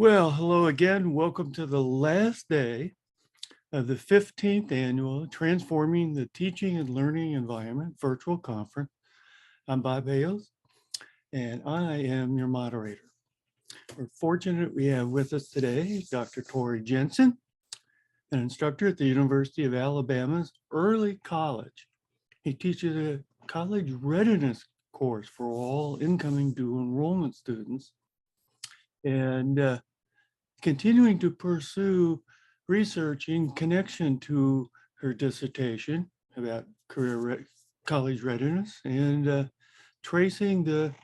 Well, hello again. Welcome to the last day of the 15th annual Transforming the Teaching and Learning Environment virtual conference. I'm Bob Hales, and I am your moderator. We're fortunate we have with us today Dr. Tori Jensen, an instructor at the University of Alabama's Early College. He teaches a college readiness course for all incoming dual enrollment students, and continuing to pursue research in connection to her dissertation about college readiness and tracing the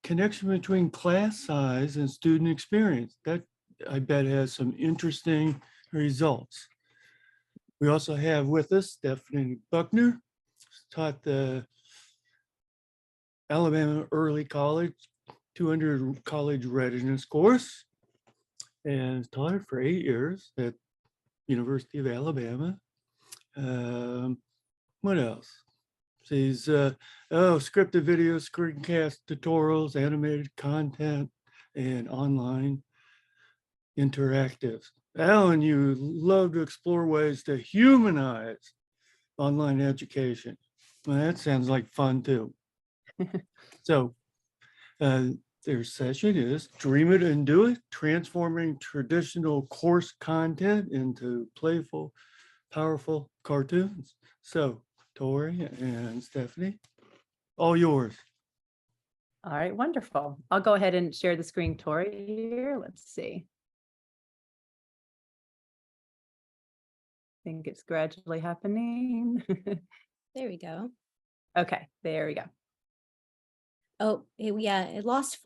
connection between class size and student experience. That, I bet, has some interesting results. We also have with us Stephanie Buckner, taught the Alabama Early College 200 college readiness course, and taught it for 8 years at University of Alabama. What else? She's scripted videos, screencast tutorials, animated content, and online interactives. Alan, you love to explore ways to humanize online education. Well, that sounds like fun too. So their session is Dream It and Do It, Transforming Traditional Course Content into Playful, Powerful Cartoons. So Tori and Stephanie, all yours. All right, wonderful. I'll go ahead and share the screen, Tori, here. Let's see. I think it's gradually happening. There we go. Okay, there we go. Oh, yeah, it lost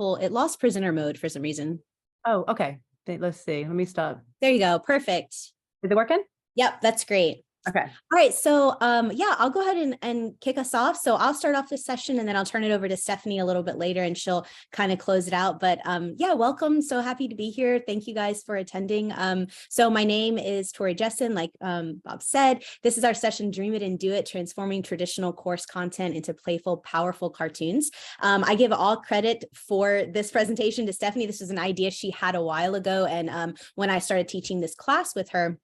presenter mode for some reason. Oh, okay. Let's see. Let me stop. There you go. Perfect. Is it working? Yep, that's great. Okay. All right. So yeah, I'll go ahead and kick us off. So I'll start off this session and then I'll turn it over to Stephanie a little bit later and she'll kind of close it out. But yeah, welcome. So happy to be here. Thank you guys for attending. So my name is Tori Jensen, like Bob said. This is our session, Dream It and Do It, Transforming Traditional Course Content into Playful, Powerful Cartoons. I give all credit for this presentation to Stephanie. This was an idea she had a while ago. And when I started teaching this class with her,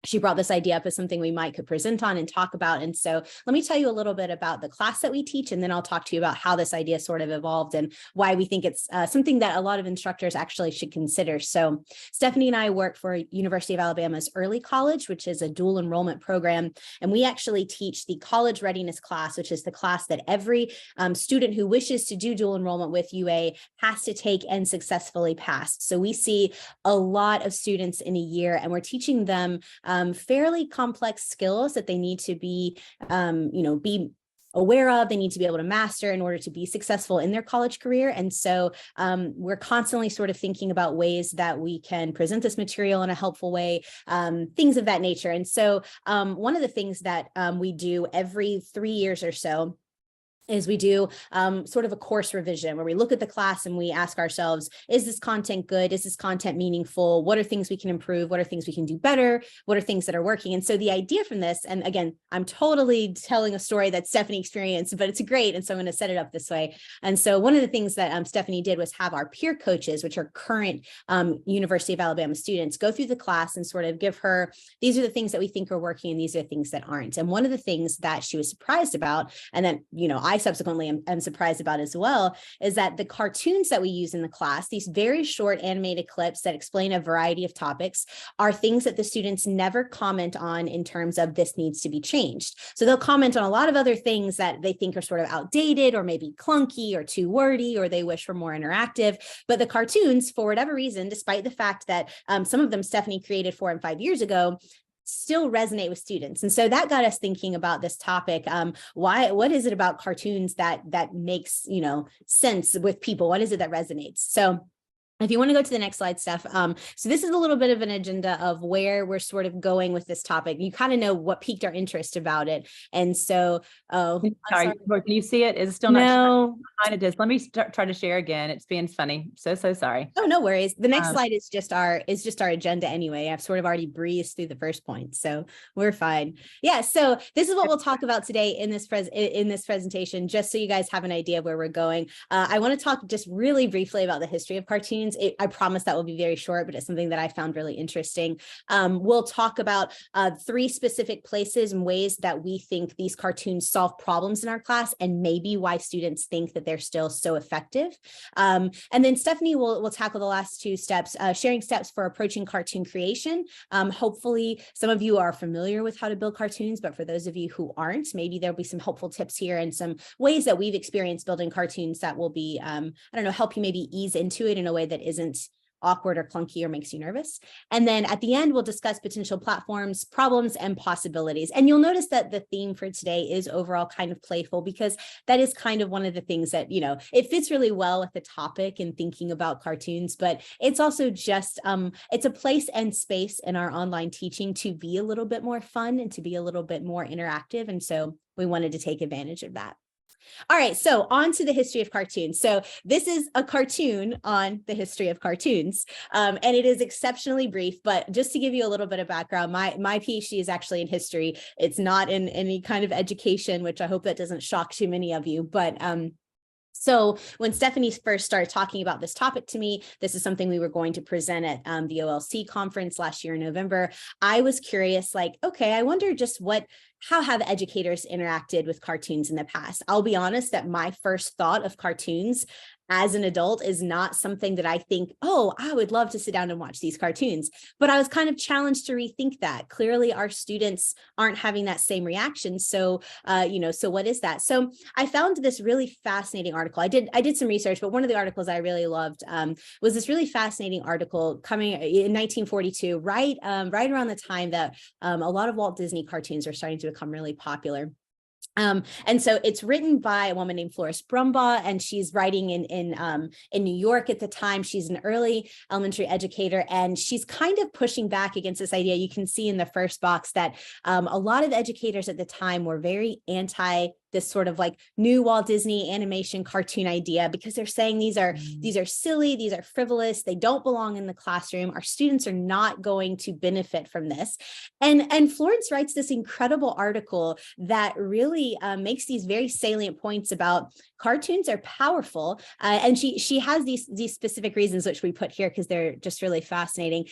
she brought this idea up as something we could present on and talk about. And so let me tell you a little bit about the class that we teach, and then I'll talk to you about how this idea sort of evolved and why we think it's something that a lot of instructors actually should consider. So Stephanie and I work for University of Alabama's Early College, which is a dual enrollment program. And we actually teach the college readiness class, which is the class that every student who wishes to do dual enrollment with UA has to take and successfully pass. So we see a lot of students in a year, and we're teaching them fairly complex skills that they need to be, be aware of, they need to be able to master in order to be successful in their college career. And so we're constantly sort of thinking about ways that we can present this material in a helpful way, things of that nature. And so one of the things that we do every 3 years or so is we do sort of a course revision where we look at the class and we ask ourselves, is this content good? Is this content meaningful? What are things we can improve? What are things we can do better? What are things that are working? And so the idea from this, and again, I'm totally telling a story that Stephanie experienced, but it's great. And so I'm going to set it up this way. And so one of the things that Stephanie did was have our peer coaches, which are current University of Alabama students, go through the class and sort of give her, these are the things that we think are working and these are the things that aren't. And one of the things that she was surprised about, and then, I subsequently am surprised about as well, is that the cartoons that we use in the class, these very short animated clips that explain a variety of topics, are things that the students never comment on in terms of this needs to be changed. So they'll comment on a lot of other things that they think are sort of outdated or maybe clunky or too wordy, or they wish were more interactive. But the cartoons, for whatever reason, despite the fact that some of them Stephanie created 4 and 5 years ago, still resonate with students. And so that got us thinking about this topic. What is it about cartoons that makes, sense with people? What is it that resonates? So if you want to go to the next slide, Steph. So this is a little bit of an agenda of where we're sort of going with this topic. You kind of know what piqued our interest about it. And so, sorry, can you see it? Is it still not showing? It is. Let me try to share again. It's being funny. So sorry. Oh, no worries. The next slide is just our agenda anyway. I've sort of already breezed through the first point, so we're fine. Yeah. So this is what we'll talk about today in this presentation, just so you guys have an idea of where we're going. I want to talk just really briefly about the history of cartoons. cartoons. I promise that will be very short, but it's something that I found really interesting. We'll talk about 3 specific places and ways that we think these cartoons solve problems in our class, and maybe why students think that they're still so effective. And then Stephanie will tackle the last 2 steps, sharing steps for approaching cartoon creation. Hopefully some of you are familiar with how to build cartoons, but for those of you who aren't, maybe there'll be some helpful tips here and some ways that we've experienced building cartoons that will be, I don't know, help you maybe ease into it in a way that isn't awkward or clunky or makes you nervous. And then at the end, we'll discuss potential platforms, problems, and possibilities. And you'll notice that the theme for today is overall kind of playful, because that is kind of one of the things that, you know, it fits really well with the topic and thinking about cartoons, but it's also just, it's a place and space in our online teaching to be a little bit more fun and to be a little bit more interactive. And so we wanted to take advantage of that. All right, so on to the history of cartoons. So this is a cartoon on the history of cartoons, and it is exceptionally brief, but just to give you a little bit of background, my PhD is actually in history. It's not in any kind of education, which I hope that doesn't shock too many of you, but so when Stephanie first started talking about this topic to me, this is something we were going to present at the OLC conference last year in November. I was curious, like, okay, I wonder just how have educators interacted with cartoons in the past? I'll be honest that my first thought of cartoons as an adult is not something that I think, oh, I would love to sit down and watch these cartoons. But I was kind of challenged to rethink that. Clearly, our students aren't having that same reaction. So, so what is that? So I found this really fascinating article. I did some research, but one of the articles I really loved was this really fascinating article coming in 1942, right around the time that a lot of Walt Disney cartoons are starting to become really popular. And so it's written by a woman named Florence Brumbaugh, and she's writing in New York at the time. She's an early elementary educator, and she's kind of pushing back against this idea. You can see in the first box that a lot of educators at the time were very anti this sort of like new Walt Disney animation cartoon idea, because they're saying these are silly, these are frivolous, they don't belong in the classroom. Our students are not going to benefit from this. And Florence writes this incredible article that really makes these very salient points about cartoons are powerful. And she has these specific reasons, which we put here because they're just really fascinating,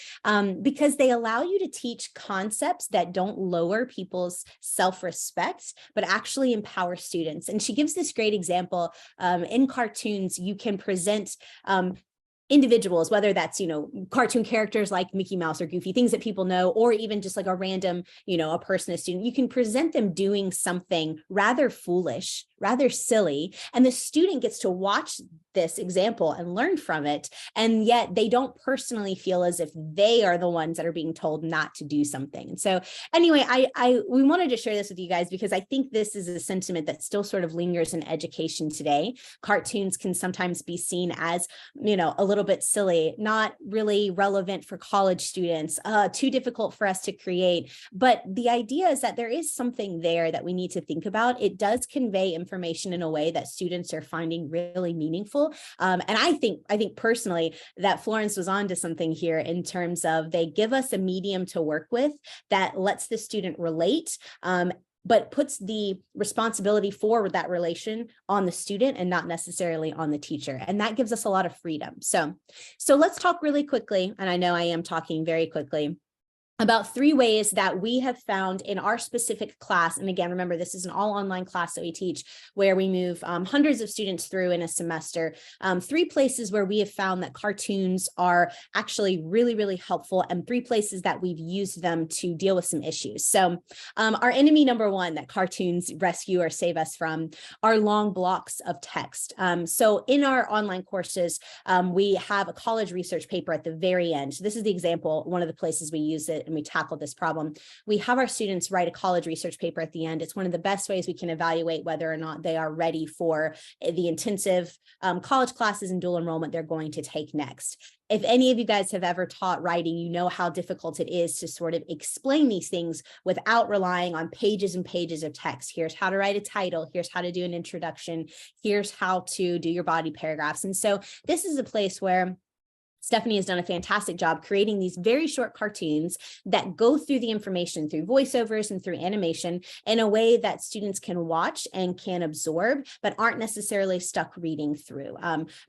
because they allow you to teach concepts that don't lower people's self-respect, but actually empower students. And she gives this great example. In cartoons, you can present individuals, whether that's, cartoon characters like Mickey Mouse or Goofy, things that people know, or even just like a random, a person, a student, you can present them doing something rather foolish, rather silly, and the student gets to watch this example and learn from it, and yet they don't personally feel as if they are the ones that are being told not to do something. And so anyway, we wanted to share this with you guys because I think this is a sentiment that still sort of lingers in education today. Cartoons can sometimes be seen as, a little bit silly, not really relevant for college students, too difficult for us to create. But the idea is that there is something there that we need to think about. It does convey information in a way that students are finding really meaningful. And I think personally that Florence was onto something here in terms of they give us a medium to work with that lets the student relate, but puts the responsibility for that relation on the student and not necessarily on the teacher. And that gives us a lot of freedom. So let's talk really quickly, and I know I am talking very quickly, about 3 ways that we have found in our specific class. And again, remember, this is an all online class that we teach where we move hundreds of students through in a semester. 3 places where we have found that cartoons are actually really, really helpful, and 3 places that we've used them to deal with some issues. So our enemy number 1 that cartoons rescue or save us from are long blocks of text. So in our online courses, we have a college research paper at the very end. So this is the example, one of the places we use it and we tackle this problem. We have our students write a college research paper at the end. It's one of the best ways we can evaluate whether or not they are ready for the intensive college classes and dual enrollment they're going to take next. If any of you guys have ever taught writing, you know how difficult it is to sort of explain these things without relying on pages and pages of text. Here's how to write a title. Here's how to do an introduction. Here's how to do your body paragraphs. And so this is a place where Stephanie has done a fantastic job creating these very short cartoons that go through the information through voiceovers and through animation in a way that students can watch and can absorb, but aren't necessarily stuck reading through.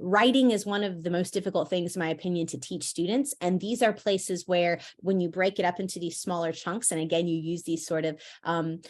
Writing is one of the most difficult things, in my opinion, to teach students. And these are places where when you break it up into these smaller chunks, and again, you use these sort of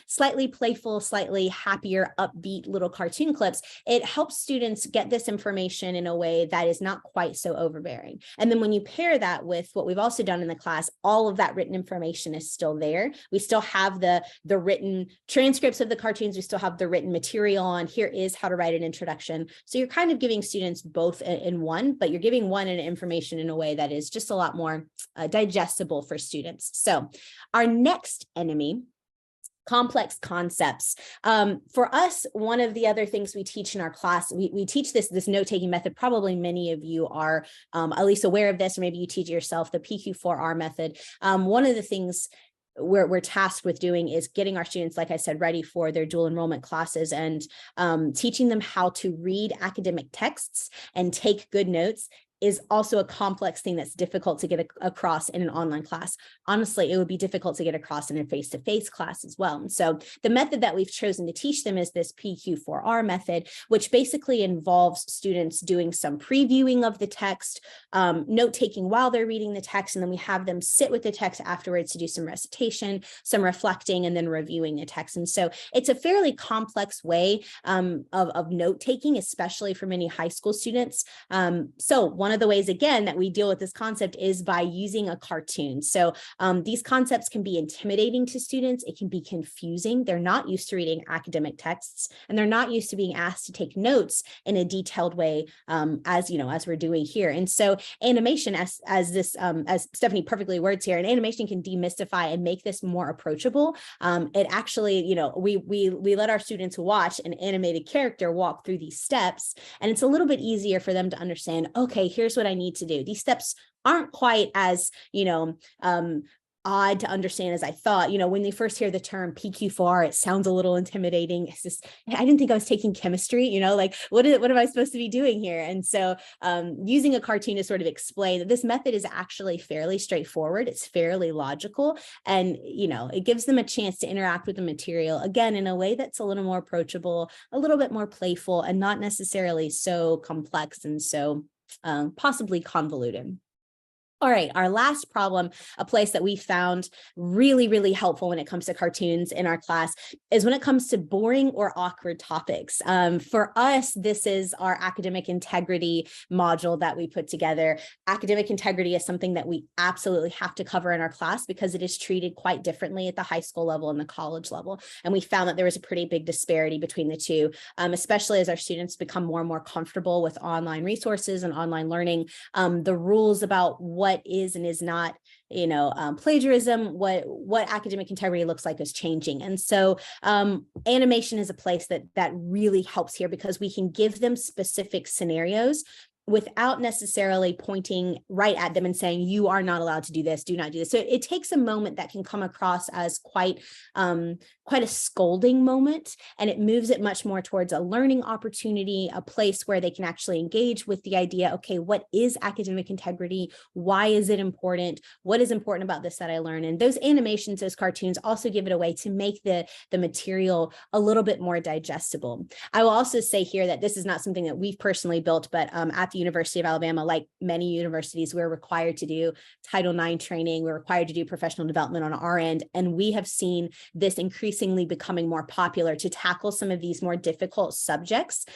slightly playful, slightly happier, upbeat little cartoon clips, it helps students get this information in a way that is not quite so overbearing. And then when you pair that with what we've also done in the class, all of that written information is still there. We still have the written transcripts of the cartoons. We still have the written material on here is how to write an introduction. So you're kind of giving students both in one, but you're giving one and information in a way that is just a lot more digestible for students. So our next enemy, complex concepts. For us, one of the other things we teach in our class, we teach this note-taking method. Probably many of you are at least aware of this, or maybe you teach it yourself, the PQ4R method. One of the things we're tasked with doing is getting our students, like I said, ready for their dual enrollment classes and teaching them how to read academic texts and take good notes is also a complex thing that's difficult to get across in an online class. Honestly, it would be difficult to get across in a face-to-face class as well. And so the method that we've chosen to teach them is this PQ4R method, which basically involves students doing some previewing of the text, note-taking while they're reading the text, and then we have them sit with the text afterwards to do some recitation, some reflecting, and then reviewing the text. And so it's a fairly complex way of note-taking, especially for many high school students. So one of the ways, again, that we deal with this concept is by using a cartoon. So these concepts can be intimidating to students. It can be confusing. They're not used to reading academic texts, and they're not used to being asked to take notes in a detailed way, as we're doing here. And so animation, as Stephanie perfectly words here, and animation can demystify and make this more approachable. It actually, we let our students watch an animated character walk through these steps, and it's a little bit easier for them to understand, okay, here's what I need to do. These steps aren't quite as, odd to understand as I thought. When they first hear the term PQ4R, it sounds a little intimidating. It's just, I didn't think I was taking chemistry, like what am I supposed to be doing here? And so using a cartoon to sort of explain that this method is actually fairly straightforward. It's fairly logical, and it gives them a chance to interact with the material, again, in a way that's a little more approachable, a little bit more playful, and not necessarily so complex and so possibly convoluted. All right, our last problem, a place that we found really, really helpful when it comes to cartoons in our class, is when it comes to boring or awkward topics. For us, this is our academic integrity module that we put together. Academic integrity is something that we absolutely have to cover in our class because it is treated quite differently at the high school level and the college level. And we found that there was a pretty big disparity between the two, especially as our students become more and more comfortable with online resources and online learning. The rules about what is and is not, plagiarism, what academic integrity looks like is changing. And so animation is a place that really helps here because we can give them specific scenarios without necessarily pointing right at them and saying, you are not allowed to do this, do not do this. So it takes a moment that can come across as quite a scolding moment, and it moves it much more towards a learning opportunity, a place where they can actually engage with the idea, okay, what is academic integrity? Why is it important? What is important about this that I learn? And those animations, those cartoons also give it a way to make the material a little bit more digestible. I will also say here that this is not something that we've personally built, but at the University of Alabama, like many universities, we're required to do Title IX training. We're required to do professional development on our end. And we have seen this increasingly becoming more popular to tackle some of these more difficult subjects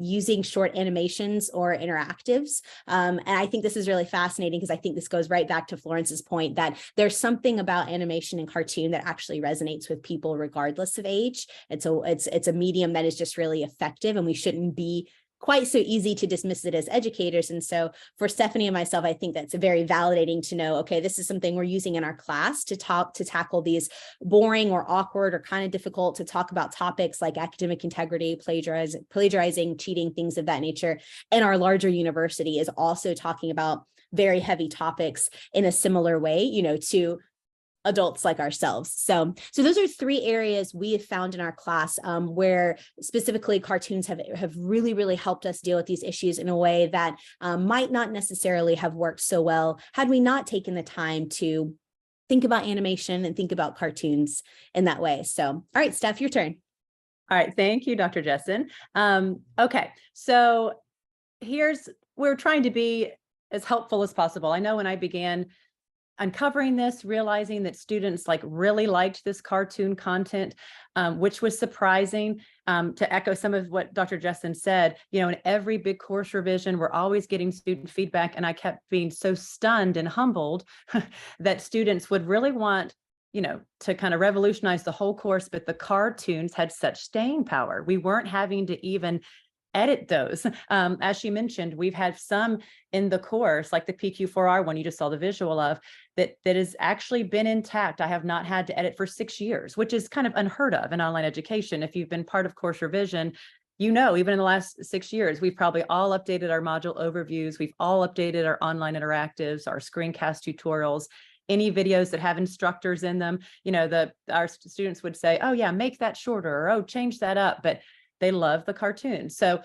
using short animations or interactives. And I think this is really fascinating because I think this goes right back to Florence's point that there's something about animation and cartoon that actually resonates with people regardless of age. It's a medium that is just really effective, and we shouldn't be quite so easy to dismiss it as educators. And so for Stephanie and myself, I think that's very validating to know, okay, this is something we're using in our class to tackle these boring or awkward or kind of difficult to talk about topics like academic integrity, plagiarizing, cheating, things of that nature. And our larger university is also talking about very heavy topics in a similar way, to adults like ourselves. So those are 3 areas we have found in our class where specifically cartoons have really, really helped us deal with these issues in a way that might not necessarily have worked so well had we not taken the time to think about animation and think about cartoons in that way. So, all right, Steph, your turn. All right, thank you, Dr. Jessen. Okay, so we're trying to be as helpful as possible. I know when I began uncovering this, realizing that students really liked this cartoon content, which was surprising. To echo some of what Dr. Jessen said, in every big course revision, we're always getting student feedback, and I kept being so stunned and humbled that students would really want to kind of revolutionize the whole course, but the cartoons had such staying power. We weren't having to even edit those. As she mentioned, we've had some in the course, like the PQ4R one you just saw the visual of, that has actually been intact. I have not had to edit for 6 years, which is kind of unheard of in online education. If you've been part of course revision, even in the last 6 years, we've probably all updated our module overviews. We've all updated our online interactives, our screencast tutorials, any videos that have instructors in them. Our students would say, oh yeah, make that shorter, or oh, change that up. But they love the cartoons. So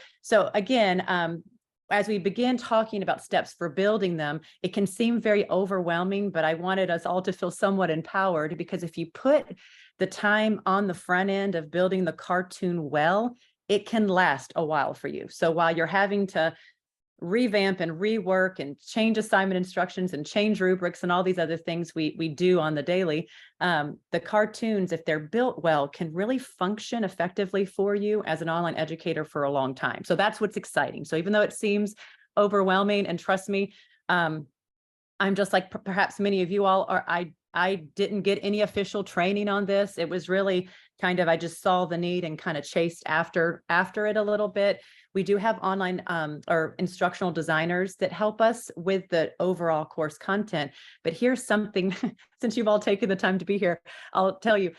again, as we begin talking about steps for building them, it can seem very overwhelming, but I wanted us all to feel somewhat empowered, because if you put the time on the front end of building the cartoon well, it can last a while for you. So while you're having to revamp and rework and change assignment instructions and change rubrics and all these other things we do on the daily, the cartoons, if they're built well, can really function effectively for you as an online educator for a long time. So that's what's exciting. So even though it seems overwhelming, and trust me, I'm just like perhaps many of you all are, I didn't get any official training on this. It was really kind of, I just saw the need and kind of chased after it a little bit. We do have online or instructional designers that help us with the overall course content. But here's something, since you've all taken the time to be here, I'll tell you,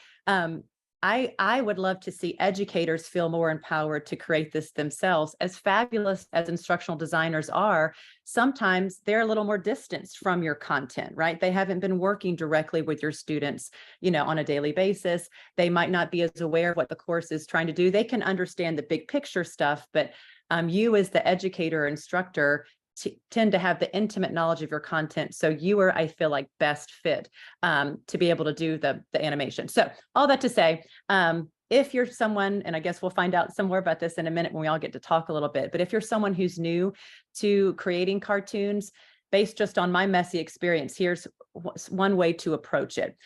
I would love to see educators feel more empowered to create this themselves. As fabulous as instructional designers are, sometimes they're a little more distanced from your content, right? They haven't been working directly with your students, on a daily basis. They might not be as aware of what the course is trying to do. They can understand the big picture stuff, but you as the educator or instructor tend to have the intimate knowledge of your content. So you are, I feel like, best fit to be able to do the animation. So all that to say, if you're someone, and I guess we'll find out some more about this in a minute when we all get to talk a little bit, but if you're someone who's new to creating cartoons, based just on my messy experience, here's one way to approach it.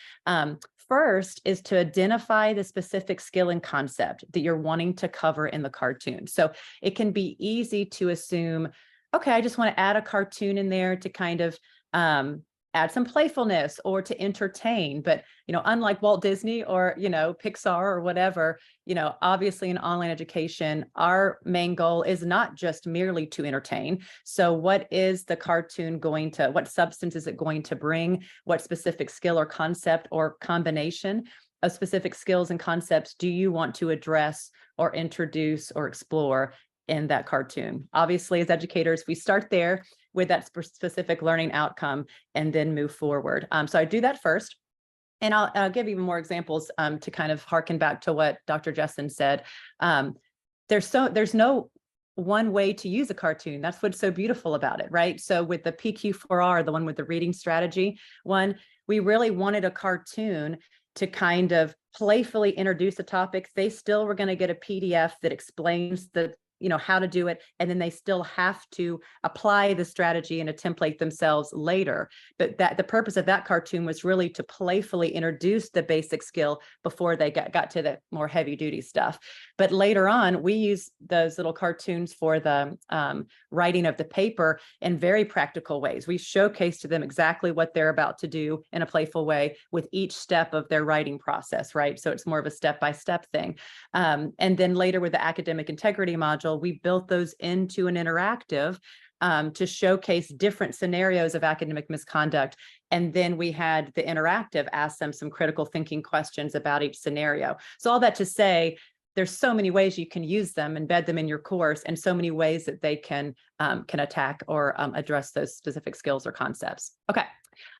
First is to identify the specific skill and concept that you're wanting to cover in the cartoon. So it can be easy to assume, okay, I just want to add a cartoon in there to kind of add some playfulness or to entertain. But, unlike Walt Disney or, Pixar or whatever, obviously in online education, our main goal is not just merely to entertain. So what is the cartoon what substance is it going to bring? What specific skill or concept or combination of specific skills and concepts do you want to address or introduce or explore in that cartoon? Obviously, as educators, we start there with that specific learning outcome and then move forward. So I do that first. And I'll give even more examples to kind of harken back to what Dr. Jessen said. There's no one way to use a cartoon. That's what's so beautiful about it, right? So with the PQ4R, the one with the reading strategy one, we really wanted a cartoon to kind of playfully introduce the topics. They still were going to get a PDF that explains how to do it. And then they still have to apply the strategy in a template themselves later. But the purpose of that cartoon was really to playfully introduce the basic skill before they got to the more heavy duty stuff. But later on, we use those little cartoons for the writing of the paper in very practical ways. We showcase to them exactly what they're about to do in a playful way with each step of their writing process, right? So it's more of a step-by-step thing. And then later with the academic integrity module, we built those into an interactive to showcase different scenarios of academic misconduct. And then we had the interactive ask them some critical thinking questions about each scenario. So all that to say, there's so many ways you can use them, embed them in your course, and so many ways that they can attack or address those specific skills or concepts. Okay.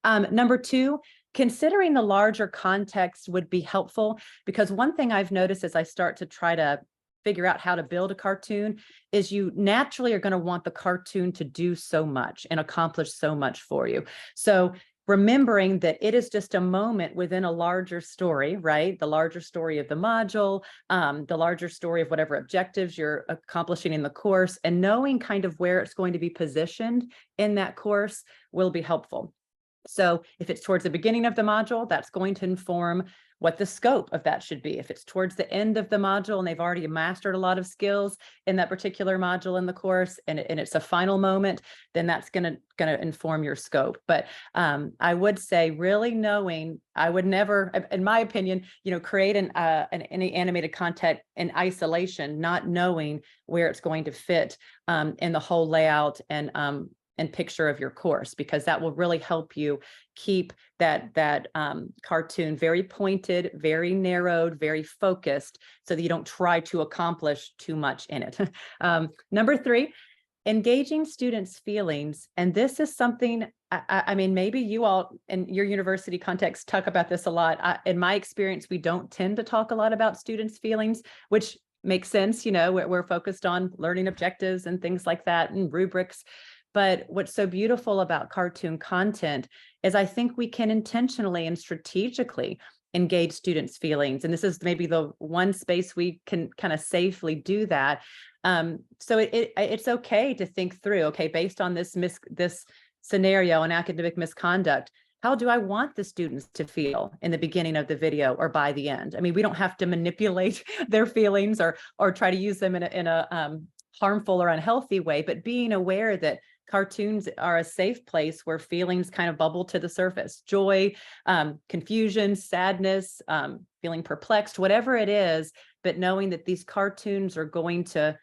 Number 2, considering the larger context would be helpful, because one thing I've noticed as I start to try to figure out how to build a cartoon is you naturally are going to want the cartoon to do so much and accomplish so much for you. So remembering that it is just a moment within a larger story, right? The larger story of the module, the larger story of whatever objectives you're accomplishing in the course, and knowing kind of where it's going to be positioned in that course will be helpful. So if it's towards the beginning of the module, that's going to inform what the scope of that should be. If it's towards the end of the module and they've already mastered a lot of skills in that particular module in the course, and it's a final moment, then that's going to inform your scope. But I would say really knowing, I would never, in my opinion, create any animated content in isolation, not knowing where it's going to fit in the whole layout and picture of your course, because that will really help you keep that cartoon very pointed, very narrowed, very focused, so that you don't try to accomplish too much in it. Number 3, engaging students' feelings. And this is something, I mean, maybe you all in your university context talk about this a lot. In my experience, we don't tend to talk a lot about students' feelings, which makes sense. We're focused on learning objectives and things like that and rubrics. But what's so beautiful about cartoon content is I think we can intentionally and strategically engage students' feelings. And this is maybe the one space we can kind of safely do that. So it's okay to think through, okay, based on this scenario and academic misconduct, how do I want the students to feel in the beginning of the video or by the end? I mean, we don't have to manipulate their feelings or try to use them in a harmful or unhealthy way, but being aware that cartoons are a safe place where feelings kind of bubble to the surface. Joy, confusion, sadness, feeling perplexed, whatever it is, but knowing that these cartoons are going to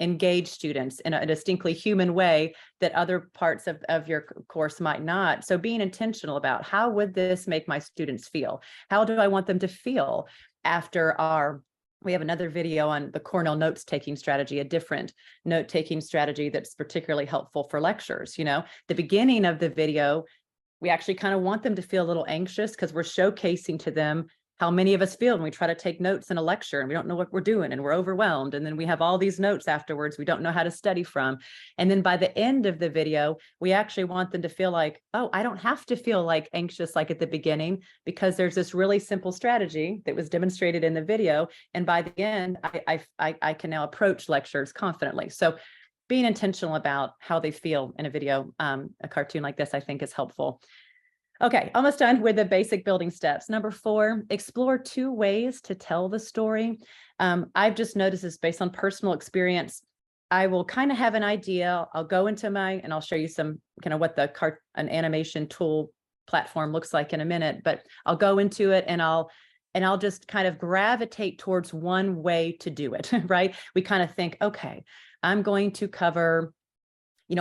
engage students in a distinctly human way that other parts of your course might not. So being intentional about how would this make my students feel? How do I want them to feel after we have another video on the Cornell notes-taking strategy, a different note-taking strategy that's particularly helpful for lectures. The beginning of the video, we actually kind of want them to feel a little anxious because we're showcasing to them how many of us feel when we try to take notes in a lecture and we don't know what we're doing and we're overwhelmed. And then we have all these notes afterwards we don't know how to study from. And then by the end of the video, we actually want them to feel like, oh, I don't have to feel like anxious like at the beginning, because there's this really simple strategy that was demonstrated in the video. And by the end, I can now approach lectures confidently. So being intentional about how they feel in a video, a cartoon like this, I think is helpful. Okay, almost done with the basic building steps. Number 4, explore 2 ways to tell the story. I've just noticed this based on personal experience. I will kind of have an idea. I'll go into and I'll show you some kind of what an animation tool platform looks like in a minute, but I'll go into it and I'll just kind of gravitate towards one way to do it, right? We kind of think, okay, I'm going to cover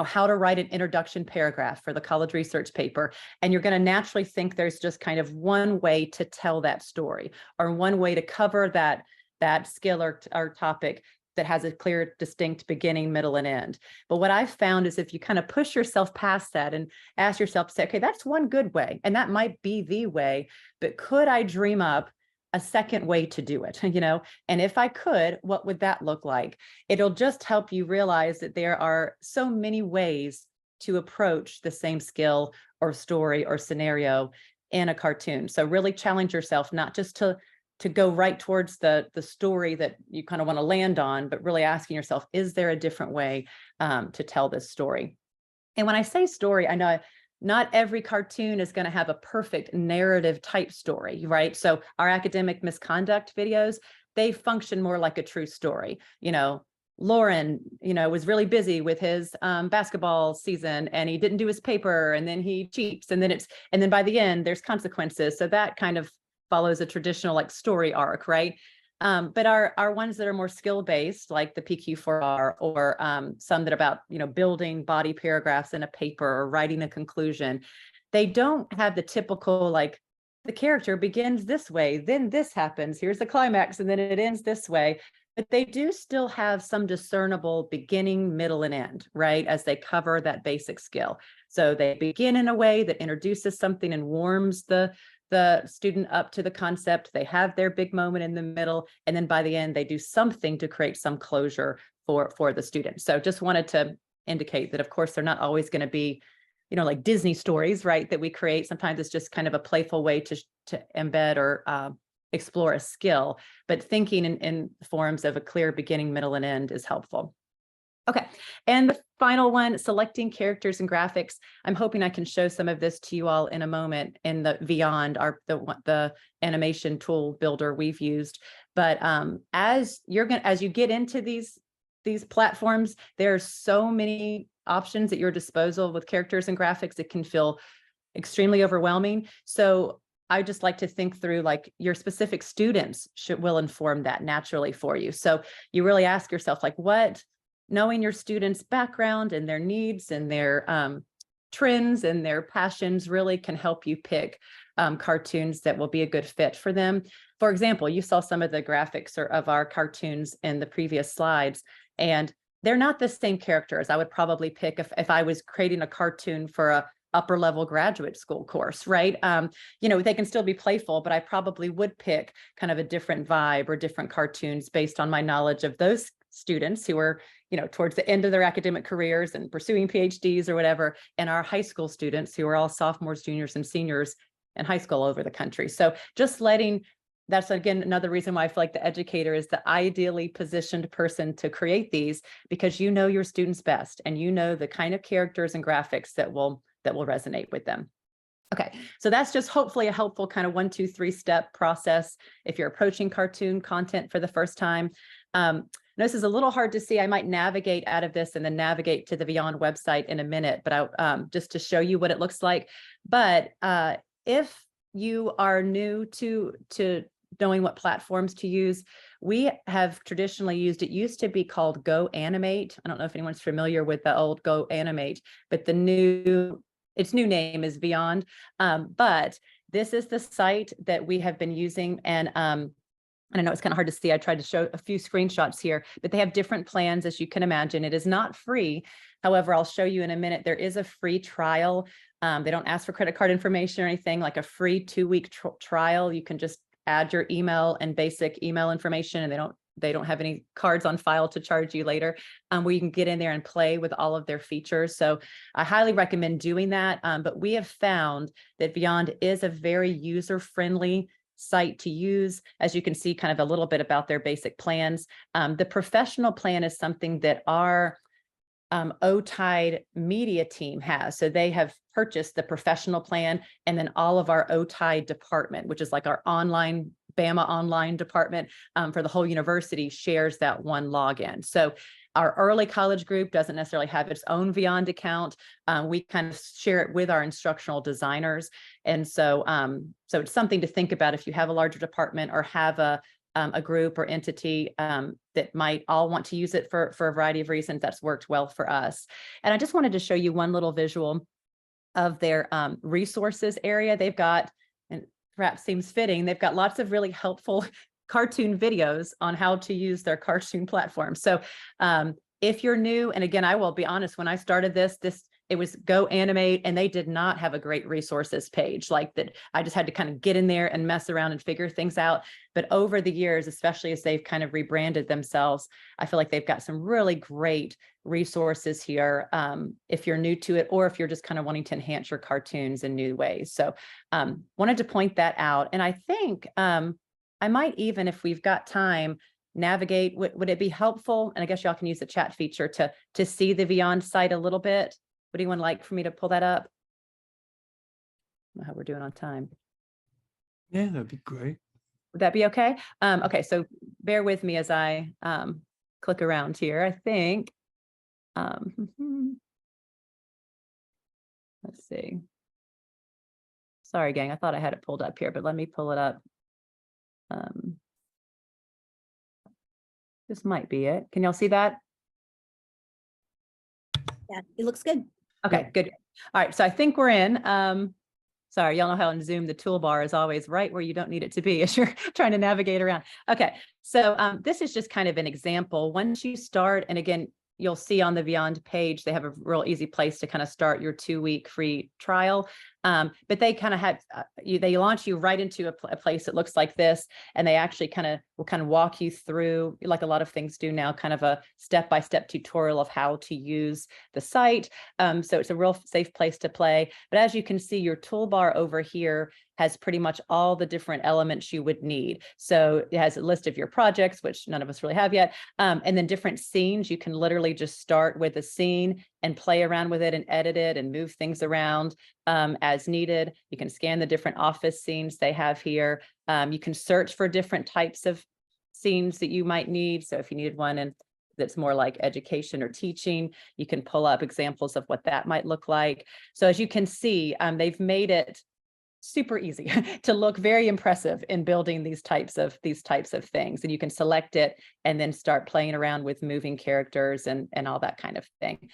how to write an introduction paragraph for the college research paper. And you're going to naturally think there's just kind of one way to tell that story, or one way to cover that skill or topic that has a clear, distinct beginning, middle, and end. But what I've found is if you kind of push yourself past that and ask yourself, say, okay, that's one good way, and that might be the way, but could I dream up a second way to do it, and if I could, what would that look like? It'll just help you realize that there are so many ways to approach the same skill or story or scenario in a cartoon. So really challenge yourself, not just to go right towards the story that you kind of want to land on, but really asking yourself, is there a different way to tell this story? And when I say story, I know not every cartoon is going to have a perfect narrative type story, right? So our academic misconduct videos, they function more like a true story. Lauren, was really busy with his basketball season and he didn't do his paper and then he cheats and then by the end there's consequences. So that kind of follows a traditional like story arc, right? But our ones that are more skill-based, like the PQ4R, or some that are about, building body paragraphs in a paper or writing a conclusion, they don't have the typical, like, the character begins this way, then this happens, here's the climax, and then it ends this way. but they do still have some discernible beginning, middle, and end, right? As they cover that basic skill. So they begin in a way that introduces something and warms the student up to the concept. They have their big moment in the middle, and then by the end, they do something to create some closure for the student. So just wanted to indicate that, of course, they're not always going to be, you know, like Disney stories, right, that we create. Sometimes it's just kind of a playful way to embed or explore a skill, but thinking in forms of a clear beginning, middle, and end is helpful. Okay, and the final one, selecting characters and graphics. I'm hoping I can show some of this to you all in a moment in the Beyond, the animation tool builder we've used. But as you get into these platforms, there are so many options at your disposal with characters and graphics. It can feel extremely overwhelming. So I just like to think through, like, your specific students will inform that naturally for you. So you really ask yourself, like, knowing your students' background and their needs and their trends and their passions really can help you pick cartoons that will be a good fit for them. For example, you saw some of the graphics of our cartoons in the previous slides, and they're not the same characters I would probably pick if I was creating a cartoon for a upper level graduate school course, right? You know, they can still be playful, but I probably would pick kind of a different vibe or different cartoons based on my knowledge of those students who are, you know, towards the end of their academic careers and pursuing PhDs or whatever, and our high school students who are all sophomores, juniors, and seniors in high school all over the country. So just that's again another reason why I feel like the educator is the ideally positioned person to create these, because you know your students best and you know the kind of characters and graphics that will resonate with them. Okay, so that's just hopefully a helpful kind of 1, 2, 3 step process if you're approaching cartoon content for the first time. This is a little hard to see. I might navigate out of this and then navigate to the Beyond website in a minute, but just to show you what it looks like. But if you are new to knowing what platforms to use, we have traditionally used, it used to be called Go Animate. I don't know if anyone's familiar with the old Go Animate, but its new name is Beyond. But this is the site that we have been using, and I know it's kind of hard to see. I tried to show a few screenshots here, but they have different plans, as you can imagine. It is not free. However, I'll show you in a minute. There is a free trial. They don't ask for credit card information or anything, like a free 2-week trial. You can just add your email and basic email information, and they don't have any cards on file to charge you later, where you can get in there and play with all of their features. So I highly recommend doing that. But we have found that Beyond is a very user-friendly site to use. As you can see, kind of a little bit about their basic plans. The professional plan is something that our OTIDE media team has. So they have purchased the professional plan, and then all of our OTIDE department, which is like our Bama online department for the whole university, shares that one login. So our early college group doesn't necessarily have its own Beyond account. We kind of share it with our instructional designers. And so, so it's something to think about if you have a larger department or have a group or entity that might all want to use it for a variety of reasons. That's worked well for us. And I just wanted to show you one little visual of their resources area. They've got, and perhaps seems fitting, they've got lots of really helpful cartoon videos on how to use their cartoon platform. So if you're new, and again, I will be honest, when I started it was Go Animate, and they did not have a great resources page like that. I just had to kind of get in there and mess around and figure things out. But over the years, especially as they've kind of rebranded themselves, I feel like they've got some really great resources here if you're new to it, or if you're just kind of wanting to enhance your cartoons in new ways. So wanted to point that out. And I think I might even, if we've got time, navigate. Would it be helpful? And I guess y'all can use the chat feature to see the Beyond site a little bit. Would anyone like for me to pull that up? I don't know how we're doing on time. Yeah, that'd be great. Would that be okay? Okay, so bear with me as I click around here. I think, let's see. Sorry, gang, I thought I had it pulled up here, but let me pull it up. This might be it. Can y'all see that? Yeah, it looks good. Okay, good. All right, so I think we're in. Sorry, y'all know how in Zoom, the toolbar is always right where you don't need it to be as you're trying to navigate around. Okay, so this is just kind of an example. Once you start, and again, you'll see on the Beyond page, they have a real easy place to kind of start your 2-week free trial. But they kind of had, they launch you right into a place that looks like this. And they actually will kind of walk you through, like a lot of things do now, kind of a step-by-step tutorial of how to use the site. So it's a real safe place to play. But as you can see, your toolbar over here has pretty much all the different elements you would need. So it has a list of your projects, which none of us really have yet. And then different scenes. You can literally just start with a scene and play around with it and edit it and move things around as needed. You can scan the different office scenes they have here. You can search for different types of scenes that you might need. So if you needed one that's more like education or teaching, you can pull up examples of what that might look like. So as you can see, they've made it super easy to look very impressive in building these types of things. And you can select it and then start playing around with moving characters and all that kind of thing.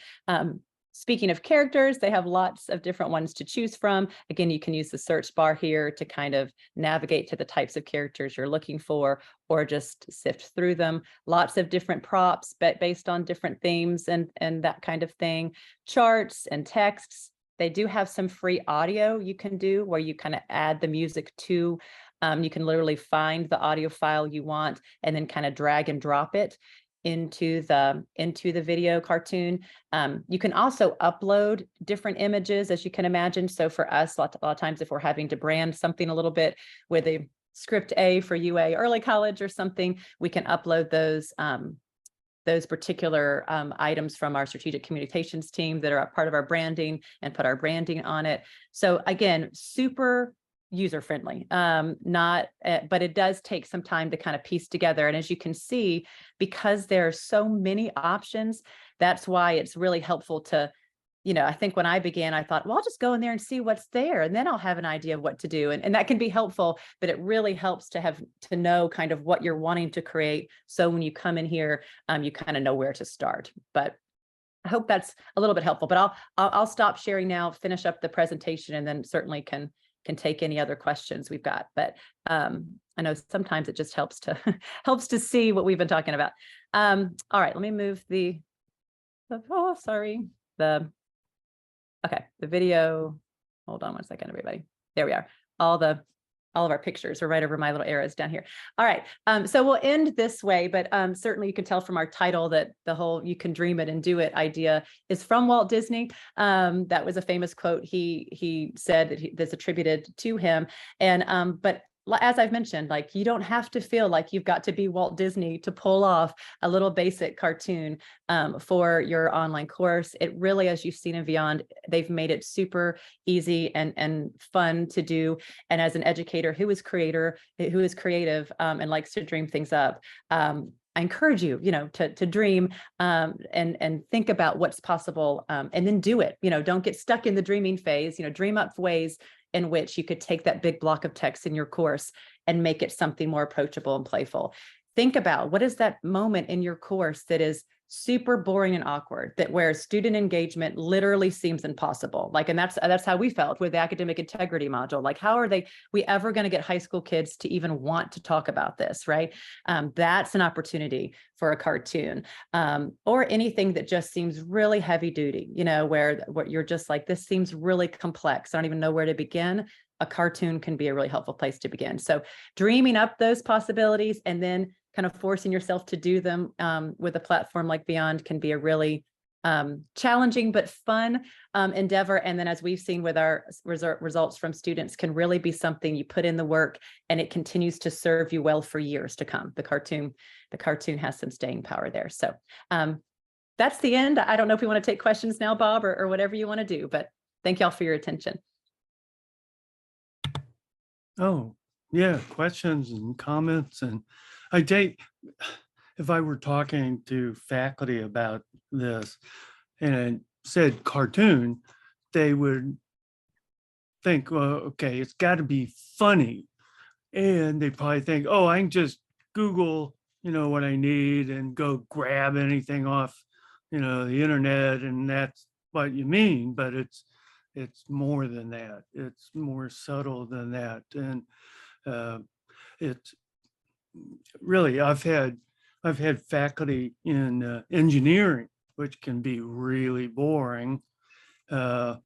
Speaking of characters, they have lots of different ones to choose from. Again, you can use the search bar here to kind of navigate to the types of characters you're looking for, or just sift through them. Lots of different props, but based on different themes and that kind of thing. Charts and texts. They do have some free audio you can do where you kind of add the music to, you can literally find the audio file you want and then kind of drag and drop it into the video cartoon. You can also upload different images, as you can imagine. So for us, a lot of times if we're having to brand something a little bit with a script A for UA early college or something, we can upload those particular items from our strategic communications team that are a part of our branding and put our branding on it. So again, super user-friendly, but it does take some time to kind of piece together. And as you can see, because there are so many options, that's why it's really helpful to, I think when I began, I thought, well, I'll just go in there and see what's there, and then I'll have an idea of what to do. And that can be helpful, but it really helps to know kind of what you're wanting to create. So when you come in here, you kind of know where to start. But I hope that's a little bit helpful, but I'll stop sharing now, finish up the presentation, and then certainly can take any other questions we've got. But I know sometimes it just helps to see what we've been talking about. All right, let me move the video. Hold on one second, everybody. There we are. All of our pictures are right over my little arrows down here. All right, so we'll end this way, but certainly you can tell from our title that the whole "you can dream it and do it" idea is from Walt Disney. That was a famous quote he said that's attributed to him. And but as I've mentioned, like, you don't have to feel like you've got to be Walt Disney to pull off a little basic cartoon for your online course. It really, as you've seen in Beyond, they've made it super easy and fun to do. And as an educator who is creative and likes to dream things up, I encourage you, to dream and think about what's possible, and then do it. Don't get stuck in the dreaming phase. Dream up ways in which you could take that big block of text in your course and make it something more approachable and playful. Think about what is that moment in your course that is super boring and awkward, that where student engagement literally seems impossible. And that's how we felt with the academic integrity module. Like, how are we ever going to get hhere school kids to even want to talk about this, right? That's an opportunity for a cartoon, or anything that just seems really heavy duty, where you're just like, this seems really complex, I don't even know where to begin. A cartoon can be a really helpful place to begin. So dreaming up those possibilities and then kind of forcing yourself to do them with a platform like Beyond can be a really challenging but fun endeavor. And then, as we've seen with our results from students, can really be something you put in the work and it continues to serve you well for years to come. The cartoon has some staying power there. So that's the end. I don't know if we want to take questions now, Bob, or whatever you want to do, but thank y'all for your attention. Oh, yeah, questions and comments. And I think if I were talking to faculty about this and I said cartoon, they would think, well, okay, it's got to be funny. And they probably think, oh, I can just Google, what I need and go grab anything off, the internet, and that's what you mean. But It's more than that. It's more subtle than that. And it's really, I've had faculty in engineering, which can be really boring, complain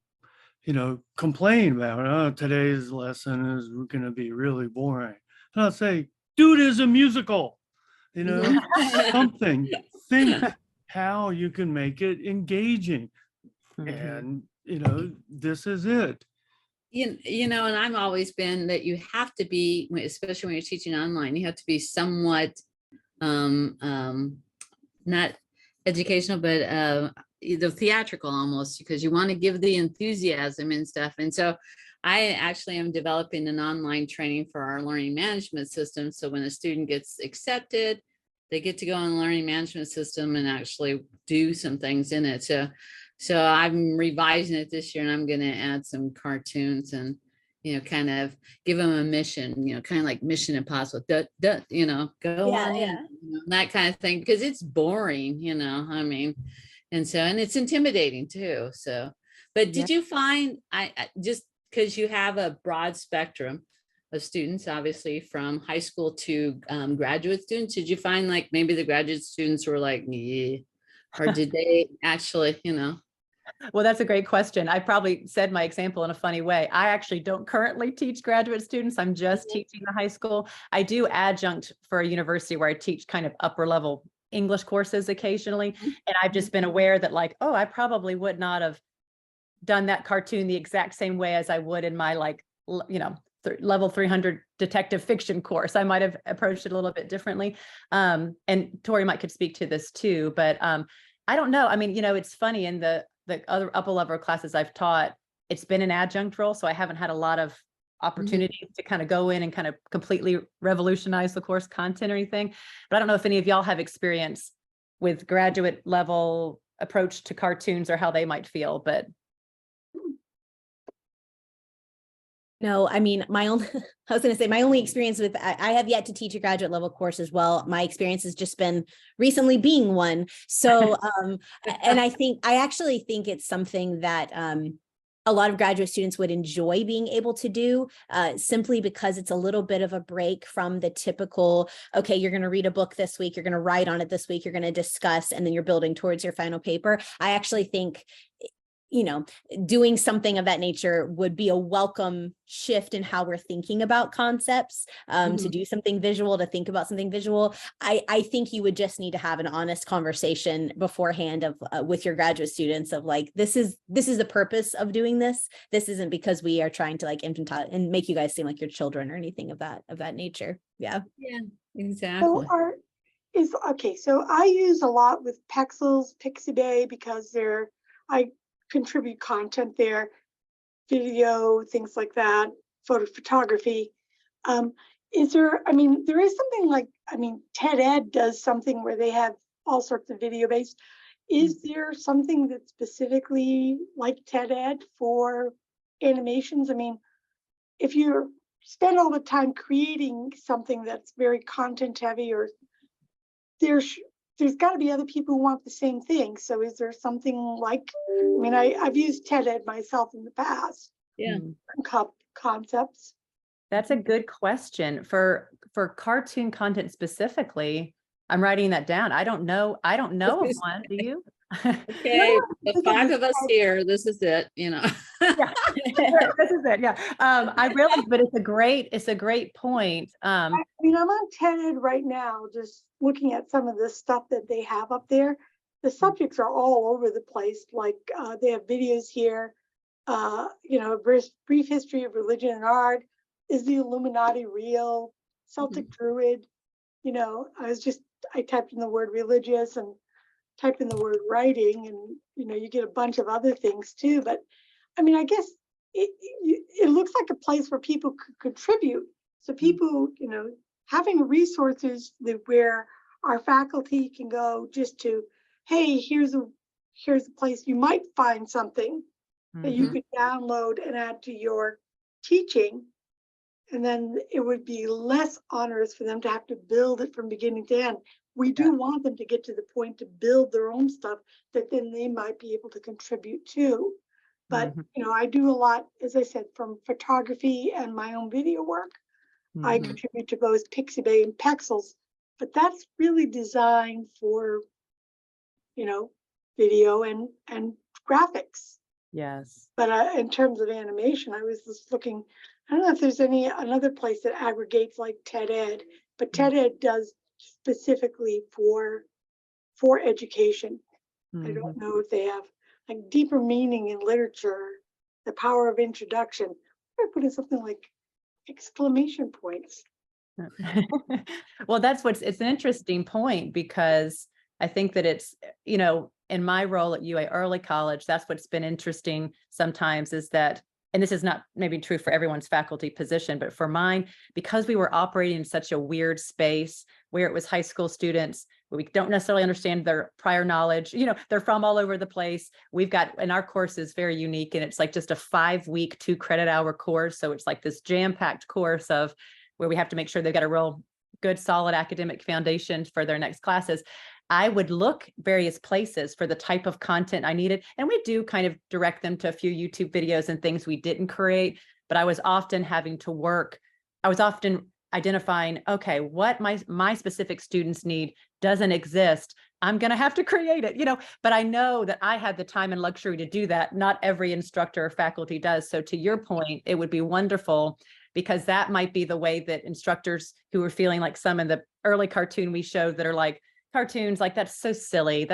about, oh, today's lesson is going to be really boring. And I'll say, dude, is a musical, something, think how you can make it engaging. And, this is it. And I've always been that you have to be, especially when you're teaching online, you have to be somewhat not educational, but either theatrical almost, because you want to give the enthusiasm and stuff. And so I actually am developing an online training for our learning management system. So when a student gets accepted, they get to go on the learning management system and actually do some things in it. So I'm revising it this year, and I'm going to add some cartoons and, kind of give them a mission, kind of like Mission Impossible, go on in, that kind of thing, because it's boring, I mean, and it's intimidating too. So, but did you find, I just because you have a broad spectrum of students, obviously from high school to graduate students, did you find like maybe the graduate students were like, yeah, or did they actually, Well, that's a great question. I probably said my example in a funny way. I actually don't currently teach graduate students. I'm just teaching the high school. I do adjunct for a university where I teach kind of upper level English courses occasionally. And I've just been aware that like, oh, I probably would not have done that cartoon the exact same way as I would in my level 300 detective fiction course. I might have approached it a little bit differently. And Tori could speak to this too, but I don't know. I mean, it's funny, in the other upper level classes I've taught, it's been an adjunct role. So I haven't had a lot of opportunities to kind of go in and kind of completely revolutionize the course content or anything. But I don't know if any of y'all have experience with graduate level approach to cartoons or how they might feel, but. No, I mean, I was going to say my only experience with, I have yet to teach a graduate level course as well. My experience has just been recently being one. So, and I actually think it's something that a lot of graduate students would enjoy being able to do, simply because it's a little bit of a break from the typical, okay, you're going to read a book this week, you're going to write on it this week, you're going to discuss, and then you're building towards your final paper. I actually think doing something of that nature would be a welcome shift in how we're thinking about concepts, to do something visual, to think about something visual. I think you would just need to have an honest conversation beforehand of with your graduate students of like, this is the purpose of doing this. This isn't because we are trying to like infantile and make you guys seem like your children or anything of that nature. Yeah. Yeah, exactly. So I use a lot with Pexels, Pixabay, because I contribute content there, video, things like that, photography. There is something like, TED Ed does something where they have all sorts of video based. Is there something that's specifically like TED Ed for animations? I mean, if you spend all the time creating something that's very content heavy, or there's got to be other people who want the same thing. So is there something like, I've used TED Ed myself in the past. Yeah. Concepts. That's a good question. For cartoon content specifically, I'm writing that down. I don't know of one. Do you? Okay, the 5 of us here, this is it, Yeah. This is it. Yeah. I realize, but it's a great point. I'm on TED Ed right now, just looking at some of the stuff that they have up there. The subjects are all over the place. Like they have videos here, a brief history of religion and art. Is the Illuminati real? Celtic Druid. I typed in the word religious and typed in the word writing, and you get a bunch of other things too. But I guess it looks like a place where people could contribute. So people, having resources where our faculty can go just to, hey, here's a place you might find something that you could download and add to your teaching. And then it would be less onerous for them to have to build it from beginning to end. We do want them to get to the point to build their own stuff that then they might be able to contribute to. But, Mhm. you know, I do a lot, as I said, from photography and my own video work. I Mhm. contribute to both Pixabay and Pexels, but that's really designed for, you know, video and graphics. Yes. But in terms of animation, I was just looking, I don't know if there's another place that aggregates like TED Ed, but TED Ed does specifically for education. I Mhm. don't know if they have like deeper meaning in literature, the power of introduction. I put in something like exclamation points. Well, it's an interesting point because I think that it's, you know, in my role at UA Early College, that's what's been interesting sometimes is that, and this is not maybe true for everyone's faculty position, but for mine, because we were operating in such a weird space where it was high school students, we don't necessarily understand their prior knowledge, you know, they're from all over the place. We've got, and our course is very unique and it's like just a 5-week, 2-credit-hour course. So it's like this jam-packed course of where we have to make sure they've got a real good, solid academic foundation for their next classes. I would look various places for the type of content I needed. And we do kind of direct them to a few YouTube videos and things we didn't create, but I was often having to work. I was often identifying, okay, what my specific students need doesn't exist. I'm going to have to create it, you know, but I know that I had the time and luxury to do that. Not every instructor or faculty does. So to your point, it would be wonderful because that might be the way that instructors who are feeling like some in the early cartoon we showed that are like, cartoons, like that's so silly.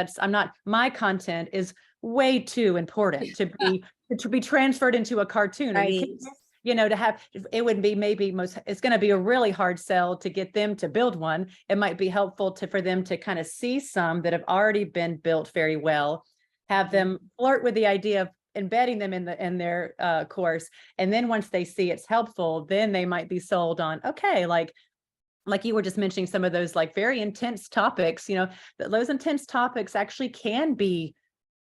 My content is way too important to be transferred into a cartoon. Or you Right. can't, you know, to have, it would be it's going to be a really hard sell to get them to build one. It might be helpful for them to kind of see some that have already been built very well, have them flirt with the idea of embedding them in their course. And then once they see it's helpful, then they might be sold on, okay, like you were just mentioning some of those like very intense topics, you know, that those intense topics actually can be,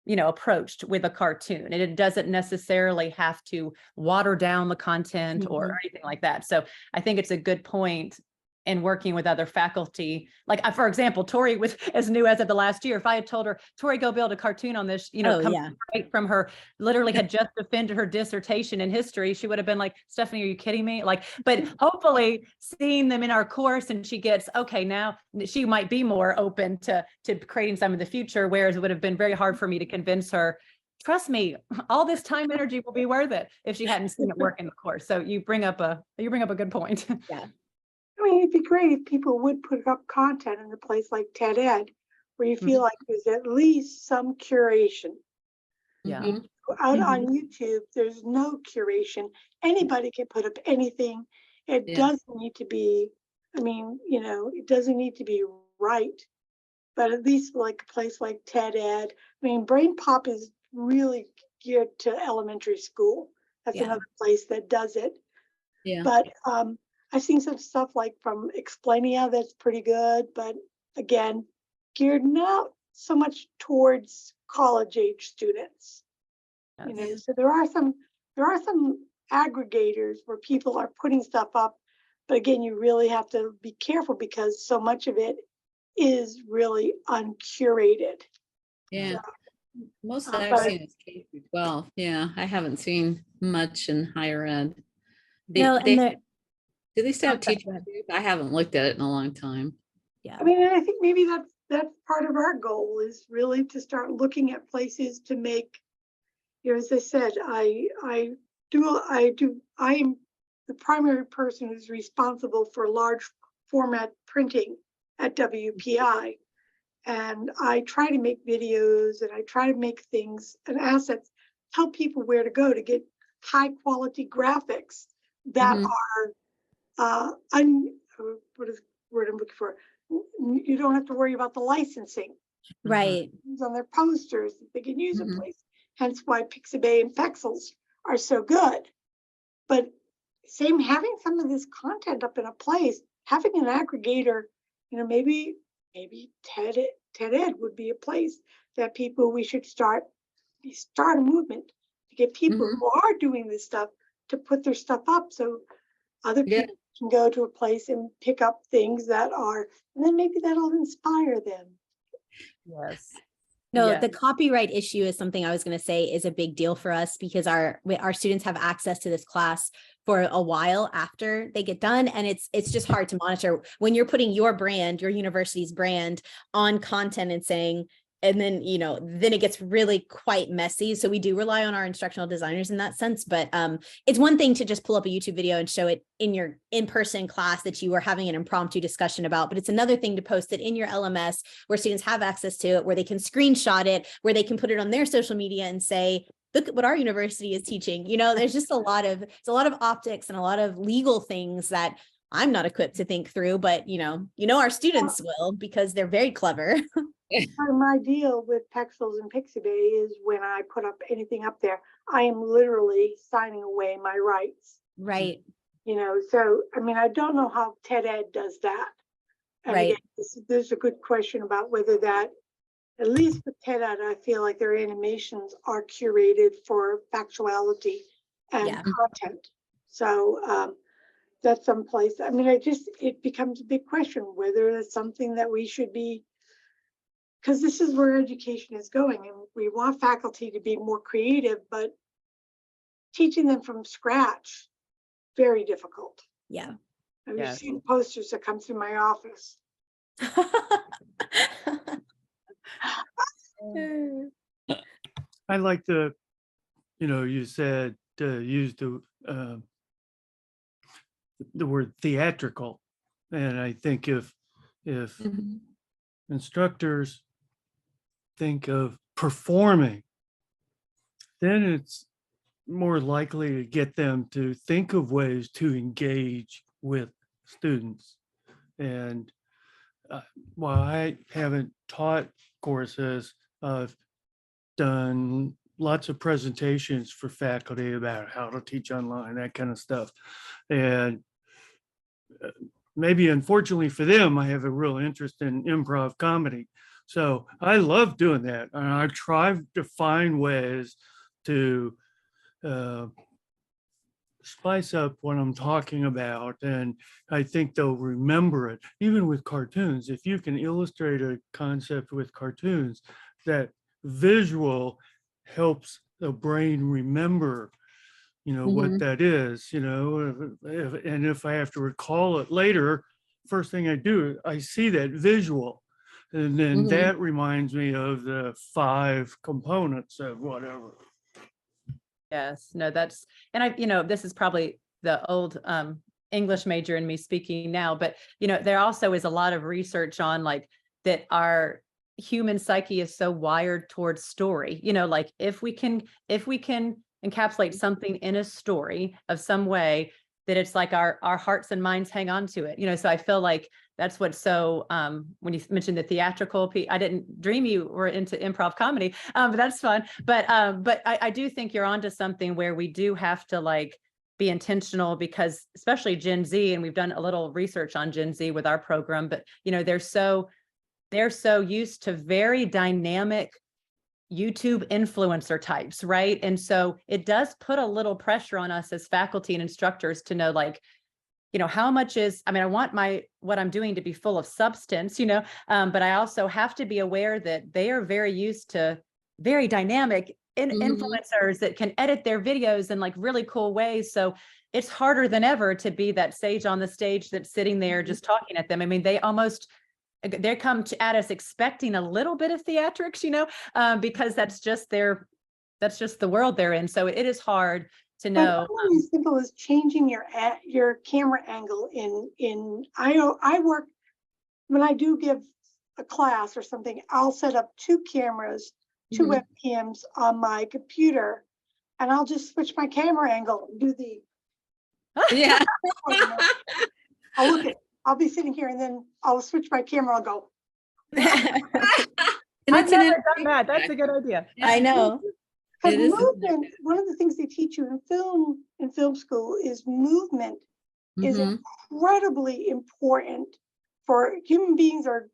you know, approached with a cartoon and it doesn't necessarily have to water down the content or Mhm. anything like that. So I think it's a good point in working with other faculty. Like for example, Tori was as new as of the last year. If I had told her, Tori, go build a cartoon on this, you know, Oh, come yeah. right from her, literally had just defended her dissertation in history, she would have been like, Stephanie, are you kidding me? Like, but hopefully seeing them in our course and she gets, okay, now she might be more open to creating some in the future, whereas it would have been very hard for me to convince her, trust me, all this time energy will be worth it if she hadn't seen it work in the course. So you bring up a good point. Yeah. I mean, it'd be great if people would put up content in a place like TED Ed, where you feel Mhm. like there's at least some curation. Yeah. Mhm. Out Mhm. on YouTube, there's no curation. Anybody can put up anything. It Yeah. doesn't need to be, I mean, you know, it doesn't need to be right. But at least like a place like TED Ed, I mean, Brain Pop is really geared to elementary school. That's Yeah. another place that does it. Yeah. But I've seen some stuff like from Explainia that's pretty good, but again, geared not so much towards college age students. You know, Yes. so there are some aggregators where people are putting stuff up, but again, you really have to be careful because so much of it is really uncurated. Yeah. Most Uh, I've but seen is K through 12. Yeah. I haven't seen much in higher ed. No, and They do they still have sorry, teacher go ahead. group? I haven't looked at it in a long time. Yeah. I mean, and I think maybe that's part of our goal is really to start looking at places to make, you know, as I said, I am the primary person who's responsible for large format printing at WPI. And I try to make videos and I try to make things and assets, tell people where to go to get high quality graphics that Mhm. are what is the word I'm looking for? You don't have to worry about the licensing. Right. It's on their posters, they can use a Mhm. place. Hence why Pixabay and Pexels are so good. But same having some of this content up in a place, having an aggregator, you know, maybe TED Ed would be a place that people we should start a movement to get people Mhm. who are doing this stuff to put their stuff up so other Yeah. people can go to a place and pick up things that are, and then maybe that'll inspire them. Yes. No, Yeah. the copyright issue is something I was going to say is a big deal for us because our students have access to this class for a while after they get done. And it's just hard to monitor when you're putting your brand, your university's brand on content and saying, and then, then it gets really quite messy. So we do rely on our instructional designers in that sense. But it's one thing to just pull up a YouTube video and show it in your in-person class that you were having an impromptu discussion about. But it's another thing to post it in your LMS where students have access to it, where they can screenshot it, where they can put it on their social media and say, look at what our university is teaching. There's just it's a lot of optics and a lot of legal things that I'm not equipped to think through, but our students will because they're very clever. Part of my deal with Pexels and Pixie Bay is when I put up anything up there, I am literally signing away my rights. Right. So, I don't know how TED Ed does that. And Right. again, there's a good question about whether that, at least with TED Ed, I feel like their animations are curated for factuality and Yeah. content. So that's someplace, it becomes a big question whether it's something that we should be, because this is where education is going, and we want faculty to be more creative, but teaching them from scratch, very difficult. Yeah. I've Yeah. seen posters that come through my office. I like you said, use the word theatrical. And I think if Mhm. instructors think of performing, then it's more likely to get them to think of ways to engage with students. And while I haven't taught courses, I've done lots of presentations for faculty about how to teach online, that kind of stuff. And maybe unfortunately for them, I have a real interest in improv comedy. So I love doing that. And I try to find ways to spice up what I'm talking about. And I think they'll remember it. Even with cartoons, if you can illustrate a concept with cartoons, that visual helps the brain remember what that is, and if I have to recall it later, first thing I do, I see that visual. And then Mhm. that reminds me of the 5 components of whatever. Yes, no, this is probably the old English major in me speaking now, but there also is a lot of research on like that our human psyche is so wired towards story, like if we can encapsulate something in a story of some way, that it's like our hearts and minds hang on to it, so I feel like that's what's so when you mentioned the theatrical piece, I didn't dream you were into improv comedy, but that's fun. But I do think you're onto something where we do have to like be intentional, because especially Gen Z, and we've done a little research on Gen Z with our program, but they're so used to very dynamic YouTube influencer types, right? And so it does put a little pressure on us as faculty and instructors to know, like, how much I want what I'm doing to be full of substance, but I also have to be aware that they are very used to very dynamic influencers that can edit their videos in like really cool ways. So it's harder than ever to be that sage on the stage that's sitting there just talking at them. They come at us expecting a little bit of theatrics, because that's just the world they're in. So it is hard to But know. something as simple as changing your camera angle I work, when I do give a class or something, I'll set up 2 cameras, 2 webcams on my computer, and I'll just switch my camera angle and do the Yeah. I'll be sitting here and then I'll switch my camera, I'll go. And I've it's an never done that. That's a good idea. I know. Because It is movement, one of the things they teach you in film school is movement is Mhm. incredibly important for human beings. Are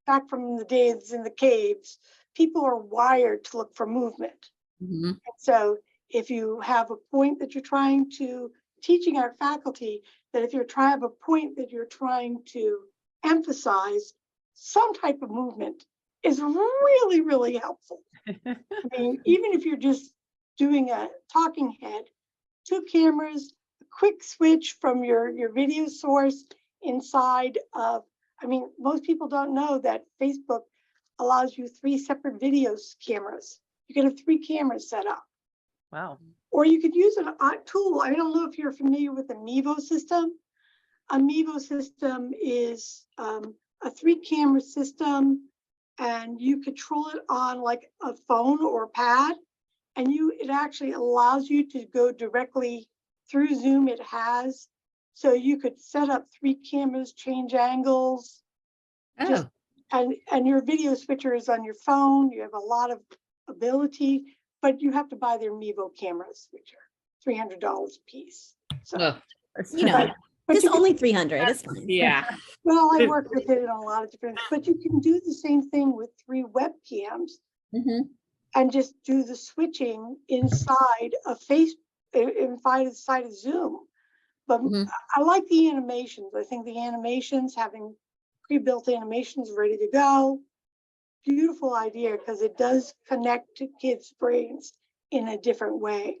back from the days in the caves, people are wired to look for movement. Mhm. And so if you have a point that you're trying to teaching our faculty, that if you're trying to have a point that you're trying to emphasize, some type of movement is really, really helpful. I mean, even if you're just doing a talking head, 2 cameras, a quick switch from your video source inside of, I mean, most people don't know that Facebook allows you 3 separate cameras. You can have 3 cameras set up. Wow. Or you could use a tool. I don't know if you're familiar with the Mevo system. A Mevo system is a 3-camera system, and you control it on like a phone or a pad, and it actually allows you to go directly through Zoom. It has, so you could set up 3 cameras, change angles, just and your video switcher is on your phone. You have a lot of ability, but you have to buy their Mevo cameras, which are $300 a piece. So, Oh, You know, but it's you can, only 300. It's fine. yeah. well, I work with it in a lot of different, but you can do the same thing with 3 webcams Mhm. and just do the switching inside of inside of Zoom. But Mhm. I like the animations. I think the animations, having pre-built animations ready to go, beautiful idea, because it does connect to kids' brains in a different way.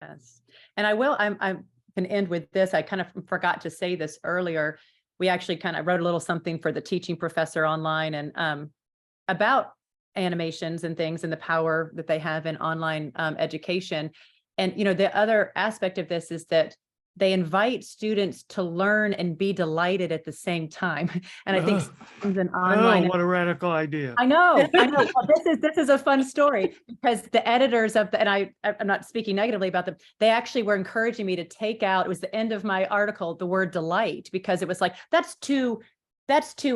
Yes. And I'm going to end with this. I kind of forgot to say this earlier. We actually kind of wrote a little something for the teaching professor online and about animations and things and the power that they have in online education. And, you know, the other aspect of this is that they invite students to learn and be delighted at the same time. And I think an online. What a radical idea. I know. Well, this is a fun story because the editors of the, and I'm not speaking negatively about them. They actually were encouraging me to take out, it was the end of my article, the word delight, because it was like, that's too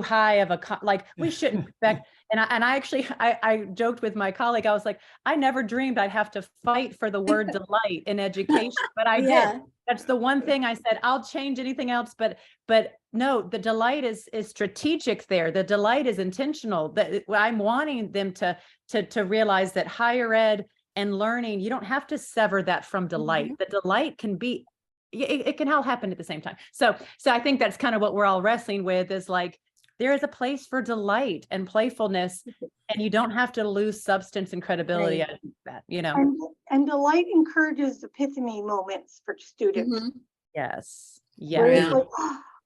high of a, like, we shouldn't expect. And I actually, I joked with my colleague. I was like, I never dreamed I'd have to fight for the word delight in education, but I did. That's the one thing I said, I'll change anything else, but no, the delight is strategic there. The delight is intentional. That I'm wanting them to realize that higher ed and learning, you don't have to sever that from delight. The delight can be, it can all happen at the same time. So I think that's kind of what we're all wrestling with, is like, there is a place for delight and playfulness, and you don't have to lose substance and credibility out of that, you know. And delight encourages epiphany moments for students. Mhm. Yes. Where Yeah. it's like,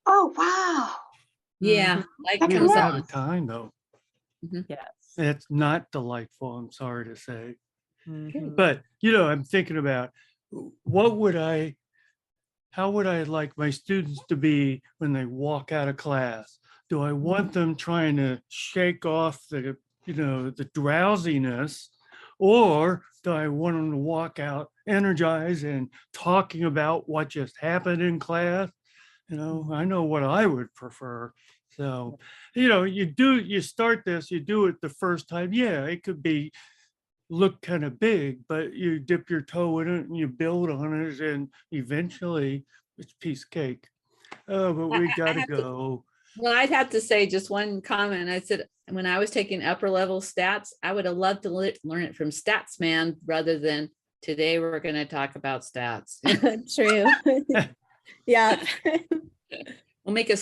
oh, wow. Yeah. Like That We're comes out out. of time though. Yes. It's not delightful, I'm sorry to say. Mhm. But, you know, I'm thinking about how would I like my students to be when they walk out of class? Do I want them trying to shake off the drowsiness, or do I want them to walk out energized and talking about what just happened in class? You know, I know what I would prefer. So, you know, you start this, you do it the first time. Yeah, it could look kind of big, but you dip your toe in it and you build on it, and eventually it's piece of cake. Oh, but we I gotta have to- go. Well, I'd have to say just one comment. I said, when I was taking upper level stats, I would have loved to learn it from Stats Man rather than today we're going to talk about stats. True. Yeah. We'll make a